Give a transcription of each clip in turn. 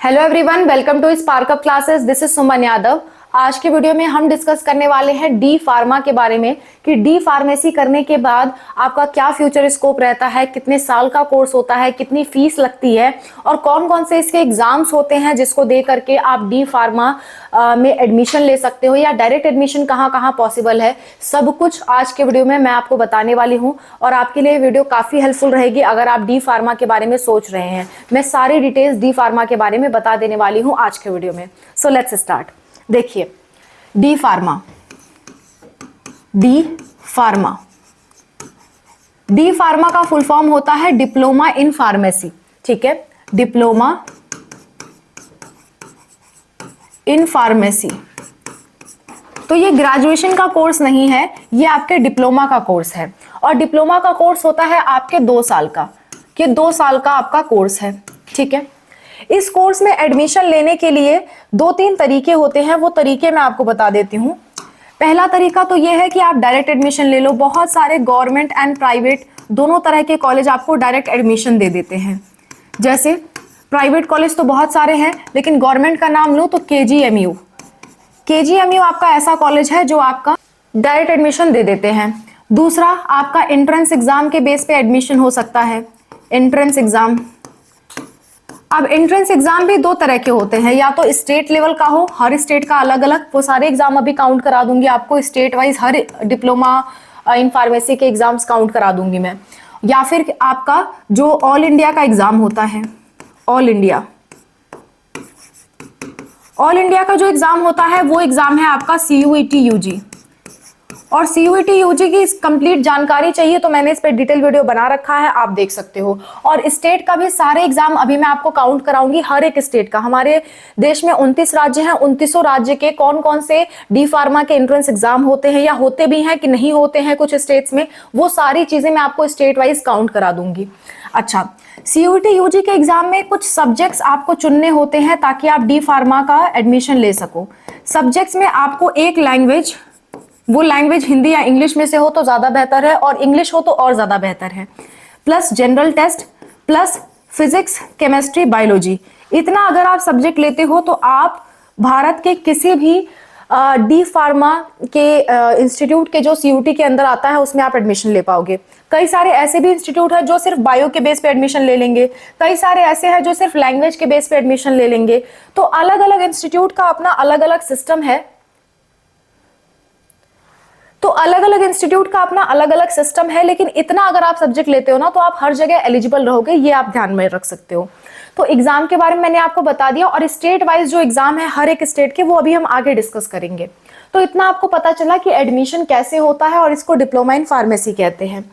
Hello everyone, welcome to spark up classes. This is Suman Yadav. आज के video में हम डिस्कस करने वाले हैं डी फार्मा के बारे में कि डी फार्मेसी करने के बाद आपका क्या फ्यूचर स्कोप रहता है, कितने साल का कोर्स होता है, कितनी फीस लगती है और कौन कौन से इसके एग्जाम्स होते हैं जिसको दे करके आप डी फार्मा में एडमिशन ले सकते हो या डायरेक्ट एडमिशन कहाँ कहाँ पॉसिबल है। सब कुछ आज के वीडियो में मैं आपको बताने वाली हूँ और आपके लिए वीडियो काफी हेल्पफुल रहेगी अगर आप डी फार्मा के बारे में सोच रहे हैं। मैं सारी डिटेल्स डी फार्मा के बारे में बता देने वाली हूँ आज के वीडियो में। So let's start. देखिए, डी फार्मा का फुल फॉर्म होता है डिप्लोमा इन फार्मेसी। ठीक है, डिप्लोमा इन फार्मेसी। तो ये ग्रेजुएशन का कोर्स नहीं है, ये आपके डिप्लोमा का कोर्स है और डिप्लोमा का कोर्स होता है आपके 2 साल का। ये 2 साल का आपका कोर्स है। ठीक है, इस कोर्स में एडमिशन लेने के लिए 2-3 तरीके होते हैं, वो तरीके मैं आपको बता देती हूँ। पहला तरीका तो ये है कि आप डायरेक्ट एडमिशन ले लो। बहुत सारे गवर्नमेंट एंड प्राइवेट दोनों तरह के कॉलेज आपको डायरेक्ट एडमिशन दे देते हैं। जैसे प्राइवेट कॉलेज तो बहुत सारे हैं, लेकिन गवर्नमेंट का नाम लो तो केजीएमयू आपका ऐसा कॉलेज है जो आपका डायरेक्ट एडमिशन दे देते हैं। दूसरा, आपका एंट्रेंस एग्जाम के बेस पे एडमिशन हो सकता है। एंट्रेंस एग्जाम, अब एंट्रेंस एग्जाम भी 2 तरह के होते हैं, या तो स्टेट लेवल का हो, हर स्टेट का अलग अलग, वो सारे एग्जाम अभी काउंट करा दूंगी आपको state wise, her diploma in pharmacy के एग्जाम्स काउंट करा दूंगी मैं। या फिर आपका जो ऑल इंडिया का एग्जाम होता है, ऑल इंडिया का जो एग्जाम होता है वो एग्जाम है आपका CUET UG। और CUET UG की कंप्लीट जानकारी चाहिए तो मैंने इस पे डिटेल वीडियो बना रखा है, आप देख सकते हो। और स्टेट का भी सारे एग्जाम अभी मैं आपको काउंट कराऊंगी, हर एक स्टेट का। हमारे देश में 29 राज्य हैं, 29 राज्य के कौन कौन से डी फार्मा के एंट्रेंस एग्जाम होते हैं या होते भी हैं कि नहीं होते हैं कुछ स्टेट्स में, वो सारी चीजें मैं आपको स्टेट वाइज काउंट करा दूंगी। अच्छा, CUET UG के एग्जाम में कुछ सब्जेक्ट्स आपको चुनने होते हैं ताकि आप डी फार्मा का एडमिशन ले सको। सब्जेक्ट्स में आपको एक लैंग्वेज, वो लैंग्वेज हिंदी या इंग्लिश में से हो तो ज्यादा बेहतर है और इंग्लिश हो तो और ज्यादा बेहतर है, plus general test, plus physics, chemistry, biology. इतना अगर आप सब्जेक्ट लेते हो तो आप भारत के किसी भी डी फार्मा के इंस्टीट्यूट के जो CUET के अंदर आता है उसमें आप एडमिशन ले पाओगे। कई सारे ऐसे भी इंस्टीट्यूट है जो सिर्फ बायो के बेस पे एडमिशन ले लेंगे, कई सारे ऐसे हैं जो सिर्फ लैंग्वेज के बेस पे एडमिशन ले लेंगे। तो अलग अलग इंस्टीट्यूट का अपना अलग अलग सिस्टम है, लेकिन इतना अगर आप सब्जेक्ट लेते हो ना तो आप हर जगह एलिजिबल रहोगे, ये आप ध्यान में रख सकते हो। तो एग्जाम के बारे में मैंने आपको बता दिया और स्टेट वाइज जो एग्जाम है हर एक स्टेट के, वो अभी हम आगे डिस्कस करेंगे। तो इतना आपको पता चला कि एडमिशन कैसे होता है और इसको डिप्लोमा इन फार्मेसी कहते हैं।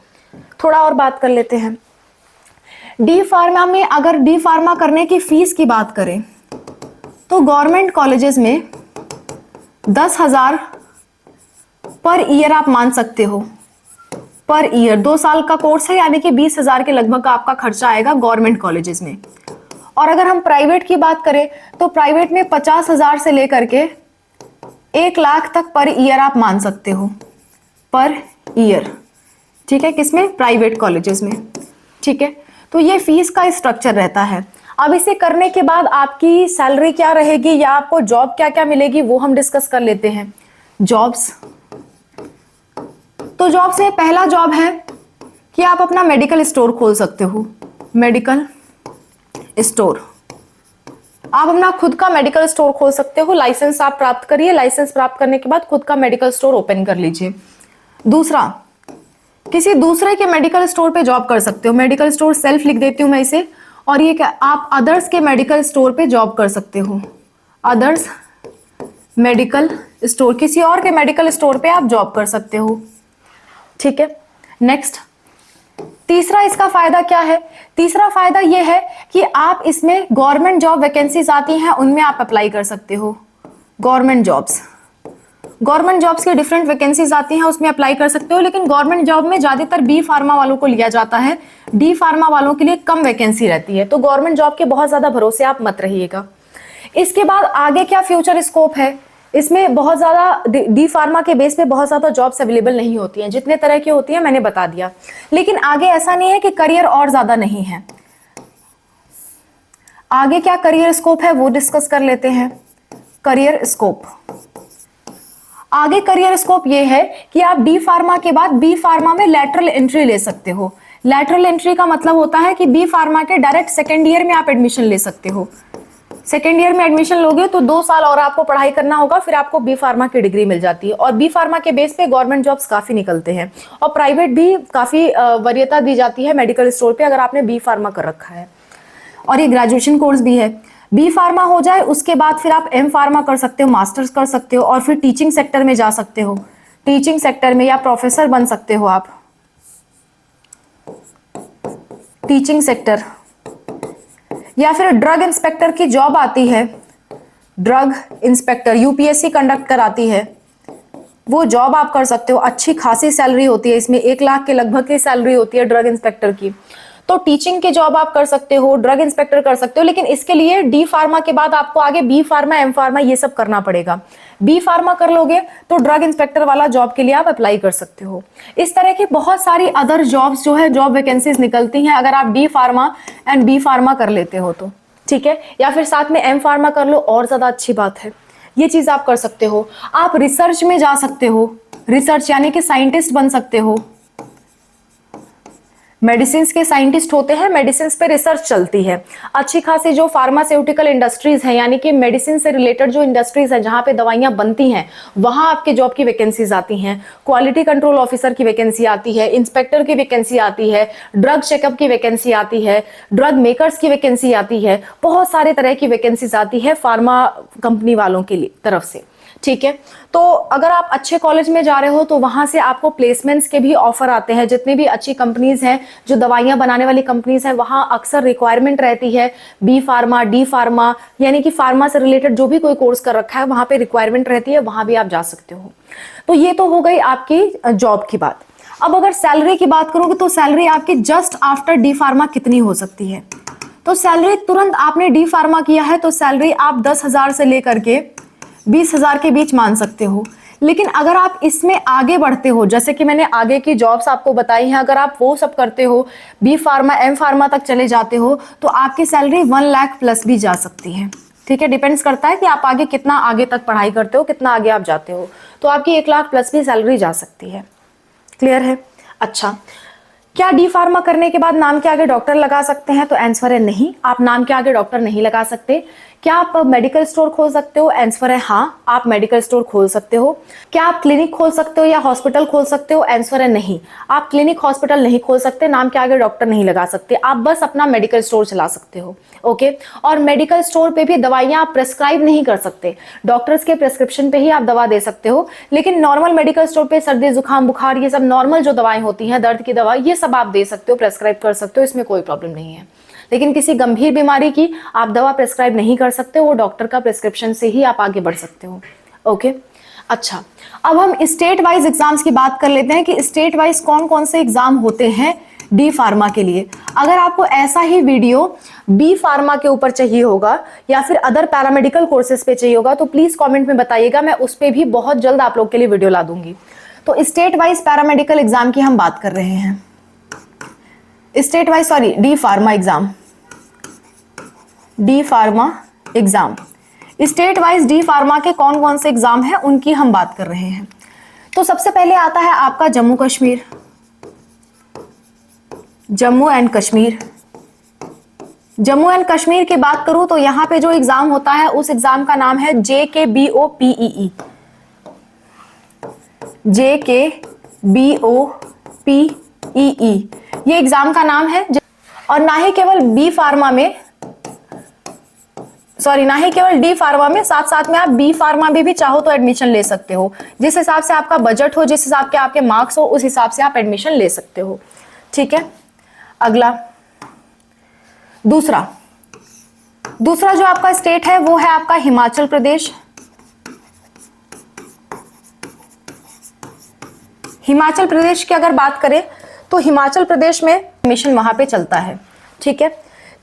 थोड़ा और बात कर लेते हैं डी फार्मा में। अगर डी फार्मा करने की फीस की बात करें तो गवर्नमेंट कॉलेजेस में 10,000 पर ईयर आप मान सकते हो। पर ईयर 2 साल का कोर्स है, यानी कि 20,000 के लगभग आपका खर्चा आएगा गवर्नमेंट कॉलेजेस में। और अगर हम प्राइवेट की बात करें तो प्राइवेट में 50,000 से लेकर के 1 लाख तक पर ईयर आप मान सकते हो, पर ईयर। ठीक है, किसमें? प्राइवेट कॉलेजेस में। ठीक है, तो ये फीस का स्ट्रक्चर रहता है। अब इसे करने के बाद आपकी सैलरी क्या रहेगी या आपको जॉब क्या क्या मिलेगी वो हम डिस्कस कर लेते हैं। जॉब्स, तो जॉब्स में पहला जॉब है कि आप अपना मेडिकल स्टोर खोल सकते हो। मेडिकल स्टोर, आप अपना खुद का मेडिकल स्टोर खोल सकते हो। लाइसेंस आप प्राप्त करिए, लाइसेंस प्राप्त करने के बाद खुद का मेडिकल स्टोर ओपन कर लीजिए। दूसरा, किसी दूसरे के मेडिकल स्टोर पे जॉब कर सकते हो। मेडिकल स्टोर सेल्फ लिख देती हूं मैं इसे, और ये क्या, आप अदर्स के मेडिकल स्टोर पे जॉब कर सकते हो। अदर्स मेडिकल स्टोर, किसी और के मेडिकल स्टोर पे आप जॉब कर सकते हो। ठीक है, नेक्स्ट, तीसरा इसका फायदा क्या है? तीसरा फायदा यह है कि आप इसमें गवर्नमेंट जॉब वैकेंसीज आती हैं, उनमें आप अप्लाई कर सकते हो। गवर्नमेंट जॉब्स की डिफरेंट वैकेंसीज आती हैं, उसमें अप्लाई कर सकते हो। लेकिन गवर्नमेंट जॉब में ज्यादातर बी फार्मा वालों को लिया जाता है, डी फार्मा वालों के लिए कम वैकेंसी रहती है। तो गवर्नमेंट जॉब के बहुत ज्यादा भरोसे आप मत रहिएगा। इसके बाद आगे क्या फ्यूचर स्कोप है? इसमें बहुत ज्यादा डी फार्मा के बेस पे बहुत ज्यादा जॉब्स अवेलेबल नहीं होती हैं, जितने तरह की होती हैं मैंने बता दिया। लेकिन आगे ऐसा नहीं है कि करियर और ज्यादा नहीं है, आगे क्या करियर स्कोप है वो डिस्कस कर लेते हैं। करियर स्कोप, आगे करियर स्कोप ये है कि आप डी फार्मा के बाद बी फार्मा में लैटरल एंट्री ले सकते हो। लैटरल एंट्री का मतलब होता है कि बी फार्मा के डायरेक्ट सेकेंड ईयर में आप एडमिशन ले सकते हो। सेकेंड ईयर में एडमिशन लोगे तो 2 साल और आपको पढ़ाई करना होगा, फिर आपको बी फार्मा की डिग्री मिल जाती है। और बी फार्मा के बेस पे गवर्नमेंट जॉब्स काफी निकलते हैं और प्राइवेट भी काफी वरीयता दी जाती है मेडिकल स्टोर पे अगर आपने बी फार्मा कर रखा है। और ये ग्रेजुएशन कोर्स भी है। बी फार्मा हो जाए उसके बाद फिर आप एम फार्मा कर सकते हो, मास्टर्स कर सकते हो और फिर टीचिंग सेक्टर में जा सकते हो। टीचिंग सेक्टर में या प्रोफेसर बन सकते हो आप। टीचिंग सेक्टर या फिर ड्रग इंस्पेक्टर की जॉब आती है, ड्रग इंस्पेक्टर यूपीएससी कंडक्ट कराती है, वो जॉब आप कर सकते हो। अच्छी खासी सैलरी होती है इसमें, 1 लाख के लगभग की सैलरी होती है ड्रग इंस्पेक्टर की। तो टीचिंग की जॉब आप कर सकते हो, ड्रग इंस्पेक्टर कर सकते हो, लेकिन इसके लिए डी फार्मा के बाद आपको आगे बी फार्मा, एम फार्मा ये सब करना पड़ेगा। बी फार्मा कर लोगे तो ड्रग इंस्पेक्टर वाला जॉब के लिए आप अप्लाई कर सकते हो। इस तरह की बहुत सारी अदर जॉब्स जो है जॉब वैकेंसीज निकलती हैं अगर आप D pharma and B pharma कर लेते हो तो, ठीक है। या फिर साथ में एम फार्मा कर लो, और ज्यादा अच्छी बात है। ये चीज आप कर सकते हो। आप रिसर्च में जा सकते हो, रिसर्च यानी कि साइंटिस्ट बन सकते हो। मेडिसिन के साइंटिस्ट होते हैं, मेडिसिन पे रिसर्च चलती है। अच्छी खासी जो फार्मास्यूटिकल इंडस्ट्रीज है यानी कि मेडिसिन से रिलेटेड जो इंडस्ट्रीज है जहां पे दवाइयां बनती हैं वहां आपके जॉब की वैकेंसीज आती हैं। क्वालिटी कंट्रोल ऑफिसर की वैकेंसी आती है, इंस्पेक्टर की वैकेंसी आती है, ड्रग चेकअप की वैकेंसी आती है, ड्रग मेकर्स की वैकेंसी आती है, बहुत सारे तरह की वैकेंसीज आती है फार्मा कंपनी वालों के लिए तरफ से, ठीक है। तो अगर आप अच्छे कॉलेज में जा रहे हो तो वहां से आपको प्लेसमेंट्स के भी ऑफर आते हैं। जितनी भी अच्छी कंपनीज हैं, जो दवाइयां बनाने वाली कंपनीज हैं, वहां अक्सर रिक्वायरमेंट रहती है बी फार्मा, डी फार्मा यानी कि फार्मा से रिलेटेड जो भी कोई कोर्स कर रखा है वहां पे रिक्वायरमेंट रहती है, वहां भी आप जा सकते हो। तो ये तो हो गई आपकी जॉब की बात। अब अगर सैलरी की बात करोगे तो सैलरी आपकी जस्ट आफ्टर डी फार्मा कितनी हो सकती है? तो सैलरी तुरंत आपने डी फार्मा किया है तो सैलरी आप 10,000 से लेकर के 20,000 के बीच मान सकते हो। लेकिन अगर आप इसमें आगे बढ़ते हो, जैसे कि मैंने आगे की जॉब्स आपको बताई हैं, अगर आप वो सब करते हो, बी फार्मा, एम फार्मा तक चले जाते हो तो आपकी सैलरी 1 लाख प्लस भी जा सकती है, ठीक है। डिपेंड्स करता है कि आप आगे कितना आगे तक पढ़ाई करते हो, कितना आगे आप जाते हो। तो आपकी 1 लाख प्लस भी सैलरी जा सकती है। क्लियर है? अच्छा, क्या डी फार्मा करने के बाद नाम के आगे डॉक्टर लगा सकते हैं? तो आंसर है नहीं, आप नाम के आगे डॉक्टर नहीं लगा सकते। क्या आप मेडिकल स्टोर खोल सकते हो? आंसर है हाँ, आप मेडिकल स्टोर खोल सकते हो। क्या आप क्लिनिक खोल सकते हो या हॉस्पिटल खोल सकते हो? आंसर है नहीं, आप क्लिनिक हॉस्पिटल नहीं खोल सकते, नाम के आगे डॉक्टर नहीं लगा सकते, आप बस अपना मेडिकल स्टोर चला सकते हो, ओके। और मेडिकल स्टोर पे भी दवाइयां आप प्रेस्क्राइब नहीं कर सकते, डॉक्टर्स के प्रेस्क्रिप्शन पे ही आप दवा दे सकते हो। लेकिन नॉर्मल मेडिकल स्टोर पे सर्दी, जुकाम, बुखार, ये सब नॉर्मल जो दवाएं होती हैं, दर्द की दवा, ये सब आप दे सकते हो, प्रेस्क्राइब कर सकते हो, इसमें कोई प्रॉब्लम नहीं है। लेकिन किसी गंभीर बीमारी की आप दवा प्रेस्क्राइब नहीं कर सकते, वो डॉक्टर का प्रेस्क्रिप्शन से ही आप आगे बढ़ सकते हो, ओके। अच्छा, अब हम स्टेट वाइज एग्जाम्स की बात कर लेते हैं कि स्टेट वाइज कौन कौन से एग्जाम होते हैं डी फार्मा के लिए। अगर आपको ऐसा ही वीडियो बी फार्मा के ऊपर चाहिए होगा या फिर अदर पैरामेडिकल कोर्सेज पे चाहिए होगा तो प्लीज कमेंट में बताइएगा, मैं उस पर भी बहुत जल्द आप लोग के लिए वीडियो ला दूंगी। तो स्टेट वाइज पैरामेडिकल एग्जाम की हम बात कर रहे हैं। State wise, sorry, D pharma exam, D pharma exam, state wise D pharma के कौन कौन से एग्जाम हैं उनकी हम बात कर रहे हैं। तो सबसे पहले आता है आपका जम्मू कश्मीर, जम्मू एंड कश्मीर। जम्मू एंड कश्मीर की बात करूं तो यहां पे जो एग्जाम होता है उस एग्जाम का नाम है JKBOPEE, JKBOPEE, ये एग्जाम का नाम है। और ना ही केवल बी फार्मा में, सॉरी, ना ही केवल डी फार्मा में, साथ साथ में आप बी फार्मा में भी चाहो तो एडमिशन ले सकते हो। जिस हिसाब से आपका बजट हो, जिस हिसाब के आपके मार्क्स हो, उस हिसाब से आप एडमिशन ले सकते हो, ठीक है। अगला, दूसरा जो आपका स्टेट है वो है आपका हिमाचल प्रदेश। हिमाचल प्रदेश की अगर बात करें तो हिमाचल प्रदेश में एडमिशन वहां पे चलता है, ठीक है।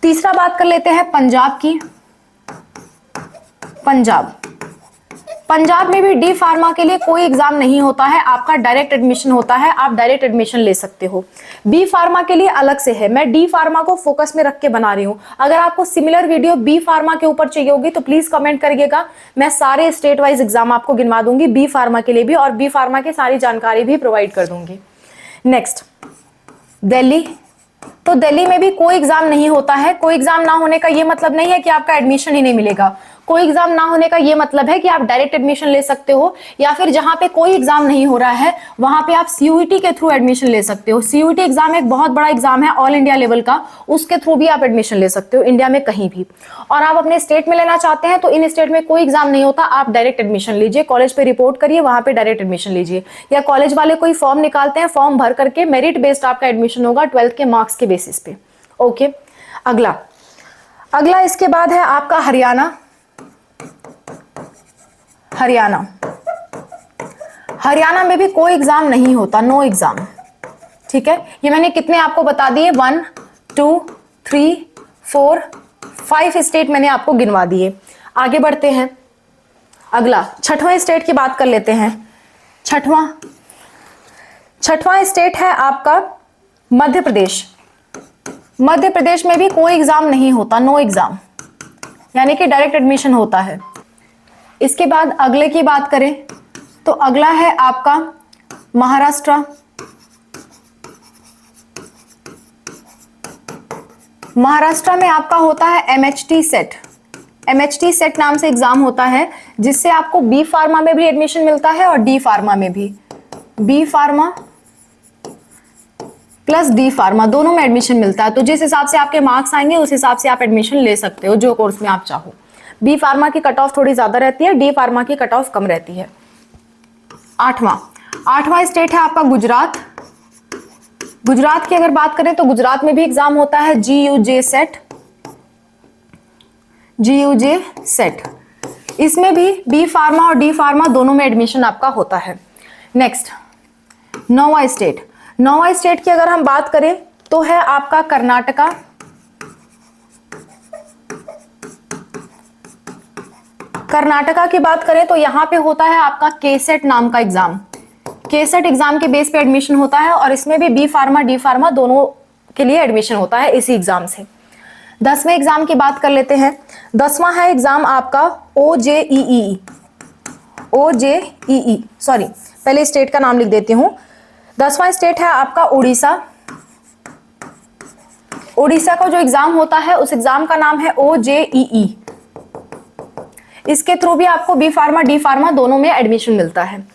तीसरा बात कर लेते हैं पंजाब की। पंजाब, पंजाब में भी डी फार्मा के लिए कोई एग्जाम नहीं होता है, आपका डायरेक्ट एडमिशन होता है, आप डायरेक्ट एडमिशन ले सकते हो। बी फार्मा के लिए अलग से है, मैं डी फार्मा को फोकस में रख के बना रही हूं। अगर आपको सिमिलर वीडियो बी फार्मा के ऊपर चाहिए होगी तो प्लीज कमेंट करिएगा, मैं सारे स्टेट वाइज एग्जाम आपको गिनवा दूंगी बी फार्मा के लिए भी, और बी फार्मा की सारी जानकारी भी प्रोवाइड कर दूंगी। नेक्स्ट, दिल्ली। तो दिल्ली में भी कोई एग्जाम नहीं होता है। कोई एग्जाम ना होने का ये मतलब नहीं है कि आपका एडमिशन ही नहीं मिलेगा। कोई एग्जाम ना होने का ये मतलब है कि आप डायरेक्ट एडमिशन ले सकते हो, या फिर जहां पे कोई एग्जाम नहीं हो रहा है वहां पे आप सीयूईटी के थ्रू एडमिशन ले सकते हो। सीयूईटी एग्जाम एक बहुत बड़ा एग्जाम है ऑल इंडिया लेवल का, उसके थ्रू भी आप एडमिशन ले सकते हो इंडिया में कहीं भी। और आप अपने स्टेट में लेना चाहते हैं तो इन स्टेट में कोई एग्जाम नहीं होता, आप डायरेक्ट एडमिशन लीजिए, कॉलेज पे रिपोर्ट करिए, वहां पे डायरेक्ट एडमिशन लीजिए, या कॉलेज वाले कोई फॉर्म निकालते हैं, फॉर्म भर करके मेरिट बेस्ड आपका एडमिशन होगा 12th के मार्क्स के बेसिस पे। ओके, अगला इसके बाद है आपका हरियाणा। हरियाणा में भी कोई एग्जाम नहीं होता, नो एग्जाम। ठीक है, ये मैंने कितने आपको बता दिए, 1 2 3 4 5 स्टेट मैंने आपको गिनवा दिए। आगे बढ़ते हैं, अगला छठवां स्टेट की बात कर लेते हैं। छठवां स्टेट है आपका मध्य प्रदेश। मध्य प्रदेश में भी कोई एग्जाम नहीं होता, नो एग्जाम, यानी कि डायरेक्ट एडमिशन होता है। इसके बाद अगले की बात करें तो अगला है आपका महाराष्ट्र। महाराष्ट्र में आपका होता है एमएचटी सेट। एमएचटी सेट नाम से एग्जाम होता है, जिससे आपको बी फार्मा में भी एडमिशन मिलता है और डी फार्मा में भी। B pharma plus D pharma दोनों में एडमिशन मिलता है। तो जिस हिसाब से आपके मार्क्स आएंगे उस हिसाब से आप एडमिशन ले सकते हो जो कोर्स में आप चाहो। बी फार्मा की कट ऑफ थोड़ी ज्यादा रहती है, डी फार्मा की कट ऑफ कम रहती है। आठवां स्टेट है आपका गुजरात। गुजरात की अगर बात करें तो गुजरात में भी एग्जाम होता है जीयूजे सेट। इसमें भी बी फार्मा और डी फार्मा दोनों में एडमिशन आपका होता है। नेक्स्ट, नौवां स्टेट की अगर हम बात करें तो है आपका कर्नाटका। कर्नाटका की बात करें तो यहां पे होता है आपका केसेट नाम का एग्जाम। केसेट एग्जाम के बेस पे एडमिशन होता है और इसमें भी बी फार्मा डी फार्मा दोनों के लिए एडमिशन होता है इसी एग्जाम से। 10वें एग्जाम की बात कर लेते हैं। 10वां है एग्जाम आपका ओजेईई। सॉरी, पहले स्टेट का नाम लिख देती हूं। 10वां स्टेट है आपका उड़ीसा। उड़ीसा का जो एग्जाम होता है उस एग्जाम का नाम है ओजेईई। इसके थ्रू भी आपको बी फार्मा डी फार्मा दोनों में एडमिशन मिलता है।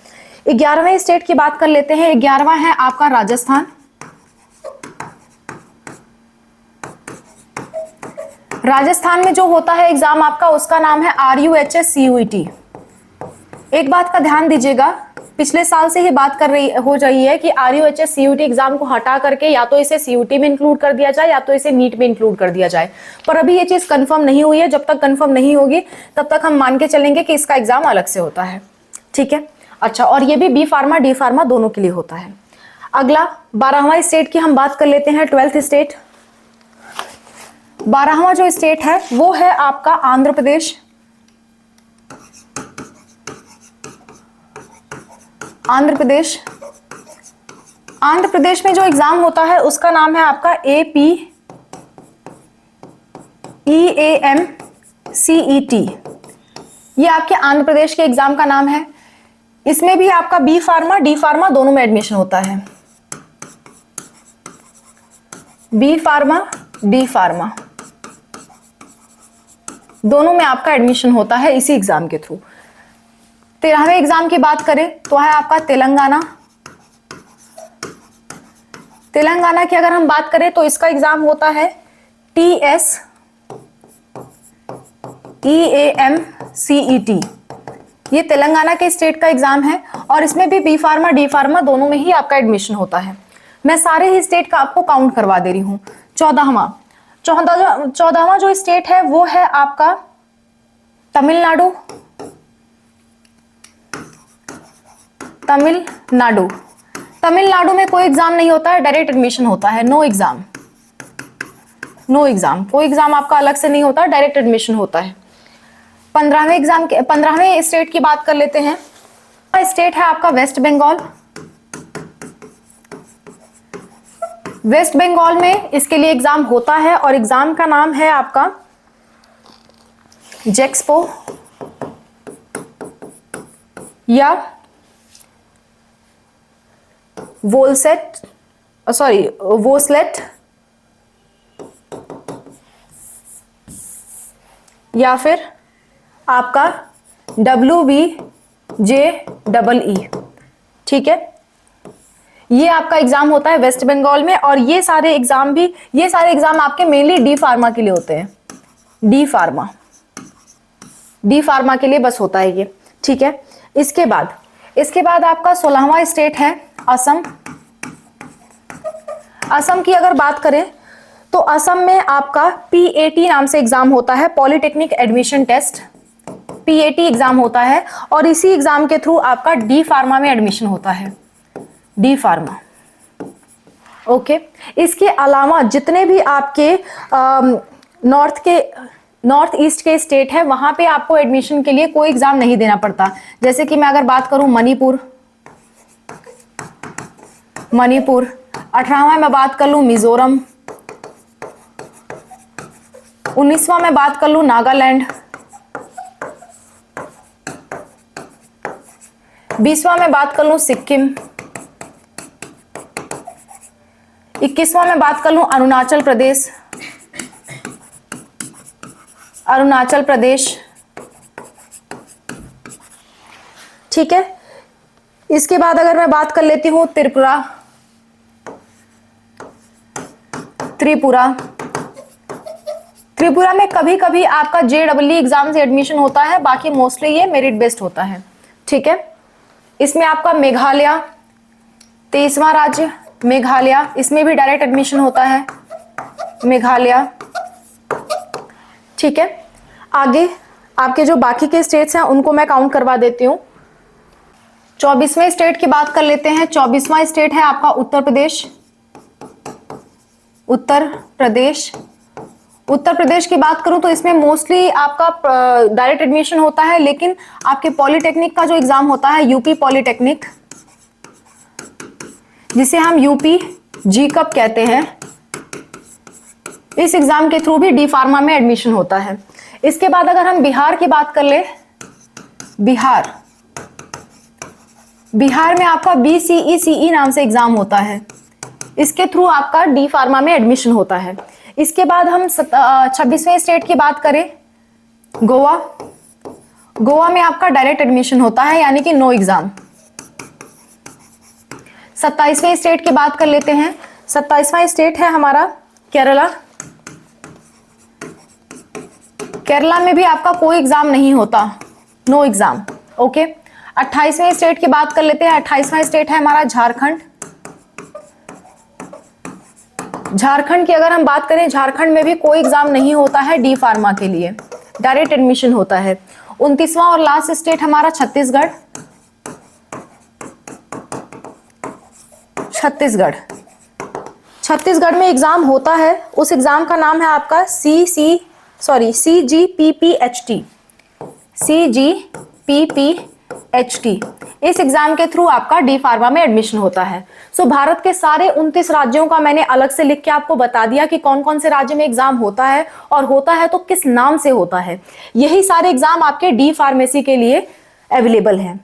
11वें स्टेट की बात कर लेते हैं। 11वां है आपका राजस्थान। राजस्थान में जो होता है एग्जाम आपका उसका नाम है RUHS CUET। एक बात का ध्यान दीजिएगा, पिछले साल से ही बात हो रही है कि RUHS CUET एग्जाम को हटा करके या तो इसे CUET में इंक्लूड कर दिया जाए या तो इसे नीट में इंक्लूड कर दिया जाए, पर अभी ये चीज कंफर्म नहीं हुई है। जब तक कंफर्म नहीं होगी तब तक हम मान के चलेंगे कि इसका एग्जाम अलग से होता है। ठीक है, अच्छा, और ये भी बी फार्मा डी फार्मा दोनों के लिए होता है। अगला 12वां स्टेट की हम बात कर लेते हैं। 12th state. 12वां जो स्टेट है वो है आपका आंध्र प्रदेश। आंध्र प्रदेश में जो एग्जाम होता है उसका नाम है आपका APEAMCET। ये आपके आंध्र प्रदेश के एग्जाम का नाम है। इसमें भी आपका बी फार्मा डी फार्मा दोनों में एडमिशन होता है। बी फार्मा डी फार्मा दोनों में आपका एडमिशन होता है इसी एग्जाम के थ्रू। 13वें एग्जाम की बात करें तो है आपका तेलंगाना। तेलंगाना की अगर हम बात करें तो इसका एग्जाम होता है TSEAMCET। ये तेलंगाना के स्टेट का एग्जाम है और इसमें भी बी फार्मा डी फार्मा दोनों में ही आपका एडमिशन होता है। मैं सारे ही स्टेट का आपको काउंट करवा दे रही हूं। 14वां जो स्टेट है वो है आपका तमिलनाडु। तमिलनाडु में कोई एग्जाम नहीं होता है, डायरेक्ट एडमिशन होता है। नो एग्जाम, कोई एग्जाम आपका अलग से नहीं होता, डायरेक्ट एडमिशन होता है। 15वें स्टेट की बात कर लेते हैं। स्टेट है आपका वेस्ट बंगाल। वेस्ट बंगाल में इसके लिए एग्जाम होता है और एग्जाम का नाम है आपका जेक्सपो या वोसलेट या फिर आपका WBJEE। ठीक है, ये आपका एग्जाम होता है वेस्ट बंगाल में और ये सारे एग्जाम आपके मेनली डी फार्मा के लिए होते हैं। डी फार्मा के लिए बस होता है ये। ठीक है, इसके बाद आपका 16वां स्टेट है असम। असम की अगर बात करें तो असम में आपका PAT नाम से एग्जाम होता है, polytechnic admission test. PAT exam होता है और इसी एग्जाम के थ्रू आपका डी फार्मा में एडमिशन होता है। D pharma, okay. इसके अलावा जितने भी आपके नॉर्थ ईस्ट के स्टेट है वहां पे आपको एडमिशन के लिए कोई एग्जाम नहीं देना पड़ता। जैसे कि मैं अगर बात करूं मणिपुर, 18वां मैं बात कर लूं मिजोरम, 19वां मैं बात कर लूं नागालैंड, 20वां मैं बात कर लूं सिक्किम, 21वां मैं बात कर लूं अरुणाचल प्रदेश। ठीक है, इसके बाद अगर मैं बात कर लेती हूं त्रिपुरा में कभी कभी आपका JEE एग्जाम से एडमिशन होता है, बाकी मोस्टली ये मेरिट बेस्ड होता है। ठीक है, इसमें आपका मेघालय 23वां राज्य मेघालय, इसमें भी डायरेक्ट एडमिशन होता है मेघालय। ठीक है, आगे आपके जो बाकी के स्टेट्स हैं उनको मैं काउंट करवा देती हूँ। 24वें स्टेट की बात कर लेते हैं। 24वां स्टेट है आपका उत्तर प्रदेश की बात करूं तो इसमें मोस्टली आपका डायरेक्ट एडमिशन होता है, लेकिन आपके पॉलिटेक्निक का जो एग्जाम होता है यूपी पॉलिटेक्निक, जिसे हम यूपी GCUP कहते हैं, इस एग्जाम के थ्रू भी डी फार्मा में एडमिशन होता है। इसके बाद अगर हम बिहार की बात कर ले, बिहार में आपका BCECE नाम से एग्जाम होता है, इसके थ्रू आपका डी फार्मा में एडमिशन होता है। इसके बाद हम 26वें स्टेट की बात करें, गोवा में आपका डायरेक्ट एडमिशन होता है, यानी कि नो एग्जाम। 27वें स्टेट की बात कर लेते हैं। 27वां स्टेट है हमारा केरला में भी आपका कोई एग्जाम नहीं होता, नो एग्जाम। ओके, 28वें स्टेट की बात कर लेते हैं। 28वां स्टेट है हमारा झारखंड की अगर हम बात करें, झारखंड में भी कोई एग्जाम नहीं होता है डी फार्मा के लिए, डायरेक्ट एडमिशन होता है। 29वां और लास्ट स्टेट हमारा छत्तीसगढ़ में एग्जाम होता है। उस एग्जाम का नाम है आपका CGPPHT। इस एग्जाम के थ्रू आपका डी फार्मा में एडमिशन होता है। सो भारत के सारे 29 राज्यों का मैंने अलग से लिख के आपको बता दिया कि कौन कौन से राज्य में एग्जाम होता है, और होता है तो किस नाम से होता है। यही सारे एग्जाम आपके डी फार्मेसी के लिए अवेलेबल हैं।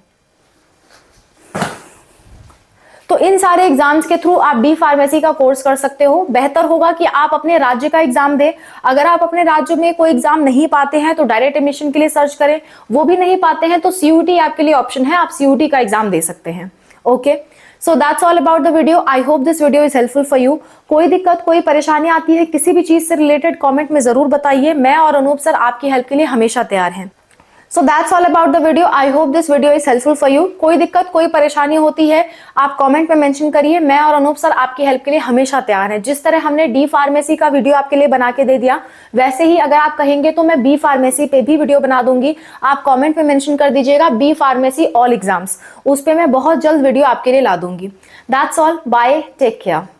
तो इन सारे एग्जाम्स के थ्रू आप डी फार्मेसी का कोर्स कर सकते हो। बेहतर होगा कि आप अपने राज्य का एग्जाम दें। अगर आप अपने राज्य में कोई एग्जाम नहीं पाते हैं तो डायरेक्ट एडमिशन के लिए सर्च करें, वो भी नहीं पाते हैं तो CUT आपके लिए ऑप्शन है, आप CUT का एग्जाम दे सकते हैं। Okay, so that's all about the video. I hope this video is helpful for you. कोई दिक्कत, कोई परेशानी आती है किसी भी चीज से रिलेटेड, कॉमेंट में जरूर बताइए। मैं और अनूप सर आपकी हेल्प के लिए हमेशा तैयार हैं। So that's all about the video. I hope this video is helpful for you. कोई दिक्कत, कोई परेशानी होती है आप कमेंट में मेंशन करिए। मैं और अनूप सर आपकी हेल्प के लिए हमेशा तैयार हैं। जिस तरह हमने डी फार्मेसी का वीडियो आपके लिए बना के दे दिया, वैसे ही अगर आप कहेंगे तो मैं बी फार्मेसी पे भी वीडियो बना दूंगी। आप कमेंट में मेंशन कर दीजिएगा बी फार्मेसी ऑल एग्जाम्स, उस पर मैं बहुत जल्द वीडियो आपके लिए ला दूंगी। That's all, bye, take care.